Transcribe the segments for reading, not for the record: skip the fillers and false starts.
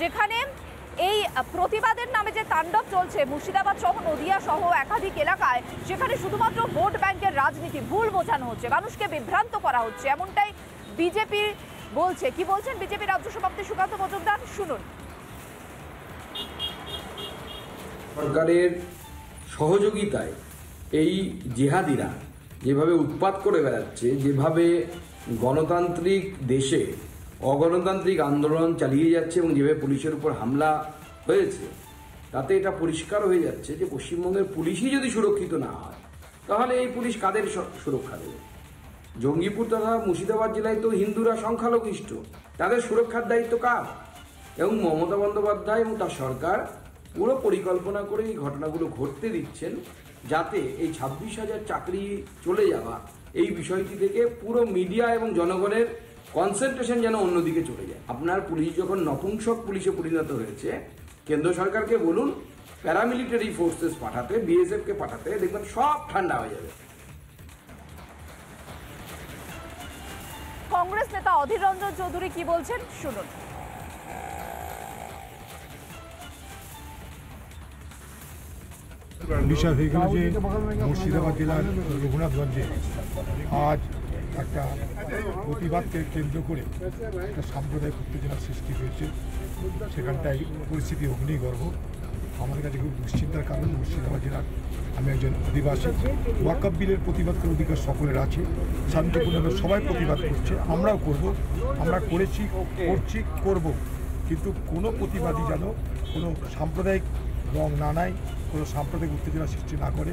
যেখানে এই প্রতিবাদের নামে যে তাণ্ডব চলছে মুর্শিদাবাদ সহ নদিয়া সহ একাধিক এলাকায়, সেখানে শুধুমাত্র ভোট ব্যাংকের রাজনীতি, ভুল বোঝানো হচ্ছে, মানুষকে বিভ্রান্ত করা হচ্ছে, এমনটাই বিজেপি বলছে। কি বলছেন বিজেপি রাজ্য সভাপতি সুকান্ত মজুমদার, শুনুন। সরকারের সহযোগিতায় এই জিহাদিরা যেভাবে উৎপাত করে বেড়াচ্ছে, যেভাবে গণতান্ত্রিক দেশে অগণতান্ত্রিক আন্দোলন চালিয়ে যাচ্ছে এবং যেভাবে পুলিশের উপর হামলা হয়েছে, তাতে এটা পরিষ্কার হয়ে যাচ্ছে যে পশ্চিমবঙ্গের পুলিশই যদি সুরক্ষিত না হয় তাহলে এই পুলিশ কাদের সুরক্ষা দেবে? জঙ্গিপুর তথা মুর্শিদাবাদ জেলায় তো হিন্দুরা সংখ্যালঘিষ্ঠ, তাদের সুরক্ষার দায়িত্ব কার? এবং মমতা বন্দ্যোপাধ্যায় এবং তার সরকার পুরো পরিকল্পনা করে এই ঘটনাগুলো ঘটতে দিচ্ছেন, যাতে এই 26,000 চাকরি চলে যাওয়া এই বিষয়টি থেকে পুরো মিডিয়া এবং জনগণের কনসেন্ট্রেশন যেন অন্যদিকে চলে যায়। আপনার পুলিশ যখন নপুংসক পুলিশে পরিণত হয়েছে, কেন্দ্র সরকারকে বলুন প্যারামিলিটারি ফোর্সেস পাঠাতে, বিএসএফকে পাঠাতে, দেখবেন সব ঠান্ডা হয়ে যাবে। কংগ্রেস নেতা অধীর রঞ্জন চৌধুরী কি বলছেন, শুনুন। বিষয় হয়ে গেল যে মুর্শিদাবাদ জেলার রঘুনাথগঞ্জে আজ একটা প্রতিবাদকে কেন্দ্র করে একটা সাম্প্রদায়িক উত্তেজনার সৃষ্টি হয়েছে। সেখানটায় পরিস্থিতি অগ্নিগর্ভ। আমাদের কাছে খুব দুশ্চিন্তার কারণ, মুর্শিদাবাদ জেলার আমি একজন আদিবাসী। ওয়াকফ বিলের প্রতিবাদ করার অধিকার সকলের আছে, শান্তিপূর্ণভাবে সবাই প্রতিবাদ করছে, আমরাও করব, আমরা করেছি, করছি, করব। কিন্তু কোনো প্রতিবাদী যেন কোনো সাম্প্রদায়িক রং না নেয়, কোনো সাম্প্রদায়িক উত্তেজনা সৃষ্টি না করে,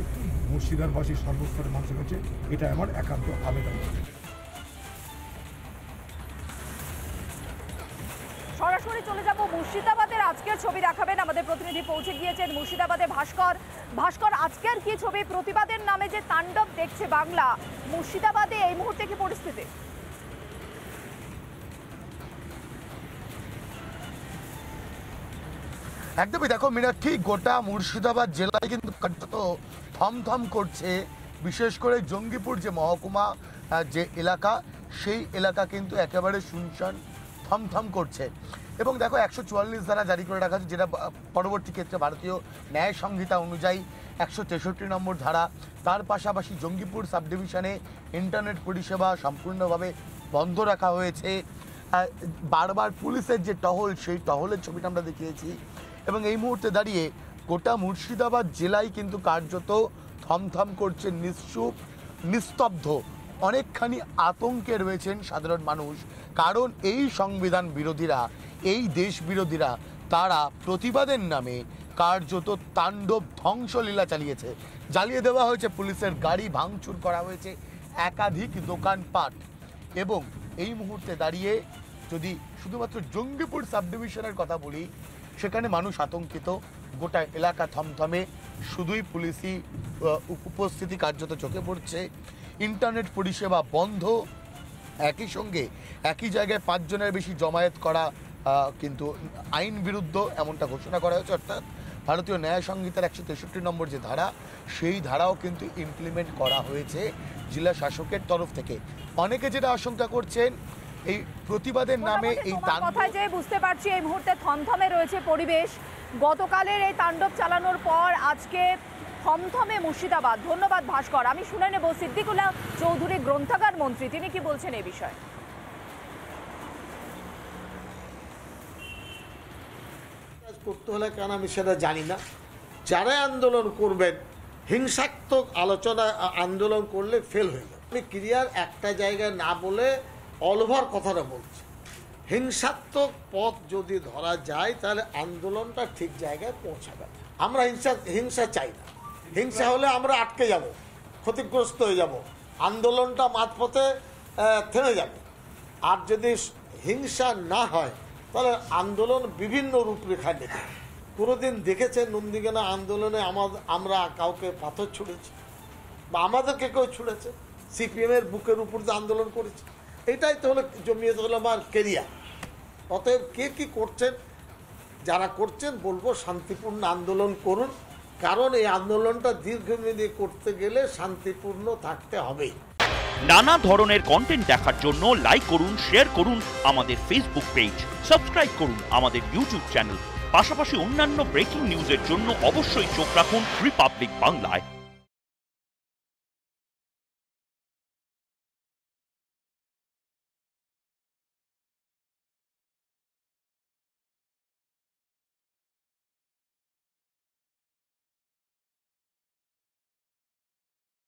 মুর্শিদাবাদবাসীর সর্বস্তরের মানুষের কাছে এটা আমার একান্ত আবেদন। সরাসরি চলে যাব মুর্শিদাবাদের। আজকের ছবি দেখাবেন আমাদের প্রতিনিধি, পৌঁছে গিয়েছেন মুর্শিদাবাদে ভাস্কর। আজকের কি ছবি? প্রতিবাদের নামে যে তাণ্ডব দেখছে বাংলা, মুর্শিদাবাদে এই মুহূর্তে কি পরিস্থিতি? একদমই, দেখো মীনাক্ষী, গোটা মুর্শিদাবাদ জেলায় কিন্তু কার্যত থমথম করছে। বিশেষ করে জঙ্গিপুর যে মহকুমা, যে এলাকা, সেই এলাকা কিন্তু একেবারে শুনশান, থমথম করছে। এবং দেখো 144 ধারা জারি করে রাখা আছে, যেটা পরবর্তী ক্ষেত্রে ভারতীয় ন্যায় সংহিতা অনুযায়ী 163 নম্বর ধারা। তার পাশাপাশি জঙ্গিপুর সাব ডিভিশনে ইন্টারনেট পরিষেবা সম্পূর্ণভাবে বন্ধ রাখা হয়েছে। বারবার পুলিশের যে টহল, সেই টহলের ছবিটা আমরা দেখিয়েছি। এবং এই মুহূর্তে দাঁড়িয়ে গোটা মুর্শিদাবাদ জেলায় কিন্তু কার্যত থমথম করছে, নিশ্চুপ, নিস্তব্ধ। অনেকখানি আতঙ্কে রয়েছেন সাধারণ মানুষ, কারণ এই সংবিধান বিরোধীরা, এই দেশ বিরোধীরা, তারা প্রতিবাদের নামে কার্যত তাণ্ডব ধ্বংসলীলা চালিয়েছে। জ্বালিয়ে দেওয়া হয়েছে পুলিশের গাড়ি, ভাঙচুর করা হয়েছে একাধিক দোকানপাট। এবং এই মুহূর্তে দাঁড়িয়ে যদি শুধুমাত্র জঙ্গিপুর সাব ডিভিশনের কথা বলি, সেখানে মানুষ আতঙ্কিত, গোটা এলাকা থমথমে, শুধুই পুলিশি উপস্থিতি কার্যত চোখে পড়ছে। ইন্টারনেট পরিষেবা বন্ধ, একই সঙ্গে একই জায়গায় 5 জনের বেশি জমায়েত করা কিন্তু আইন বিরুদ্ধ, এমনটা ঘোষণা করা হয়েছে। অর্থাৎ ভারতীয় ন্যায় সংহিতার 163 নম্বর যে ধারা, সেই ধারাও কিন্তু ইমপ্লিমেন্ট করা হয়েছে জেলা শাসকের তরফ থেকে। অনেকে যেটা আশঙ্কা করছেন, এই প্রতিবাদের নামে এই কথায় যে বুঝতে পারছি এই মুহূর্তে থমথমে রয়েছে পরিবেশ। গতকালের এই তাণ্ডব চালানোর পর আজকে থমথমে মুর্শিদাবাদ। ধন্যবাদ ভাস্কর। আমি শুনে নেব সিদ্দিকুল্লাহ চৌধুরী, গ্রন্থাগার মন্ত্রী, তিনি কি বলছেন এই বিষয়ে। করতে হলে কেন আমি সেটা জানি না। যারা আন্দোলন করবেন, হিংসাত্মক আলোচনা আন্দোলন করলে ফেল হয়ে যাবে। আমি ক্লিয়ার একটা জায়গায় না বলে অল ওভার কথাটা বলছি। হিংসাত্মক পথ যদি ধরা যায় তাহলে আন্দোলনটা ঠিক জায়গায় পৌঁছাবে। আমরা হিংসা চাই না। হিংসা হলে আমরা আটকে যাব, ক্ষতিগ্রস্ত হয়ে যাব, আন্দোলনটা মাঝপথে থেমে যাবে। আর যদি হিংসা না হয় তাহলে আন্দোলন বিভিন্ন রূপরেখা নেবে। কোনোদিন দেখেছেন নন্দীগ্রাম আন্দোলনে আমরা কাউকে পাথর ছুঁড়েছি বা আমাদেরকে কেউ ছুঁড়েছে? সিপিএমের বুকের উপর যে আন্দোলন করেছে, এটাই তো হলো জমিয়তুল উলামার কেরিয়ার। অতএব কে কী করছেন, যারা করছেন বলবো শান্তিপূর্ণ আন্দোলন করুন, কারণ এই আন্দোলনটা দীর্ঘমেয়াদী করতে গেলে শান্তিপূর্ণ থাকতে হবে। নানা ধরনের কন্টেন্ট দেখার জন্য লাইক করুন, শেয়ার করুন আমাদের ফেসবুক পেজ, সাবস্ক্রাইব করুন আমাদের ইউটিউব চ্যানেল। পাশাপাশি অন্যান্য ব্রেকিং নিউজের জন্য অবশ্যই চোখ রাখুন রিপাবলিক বাংলায়।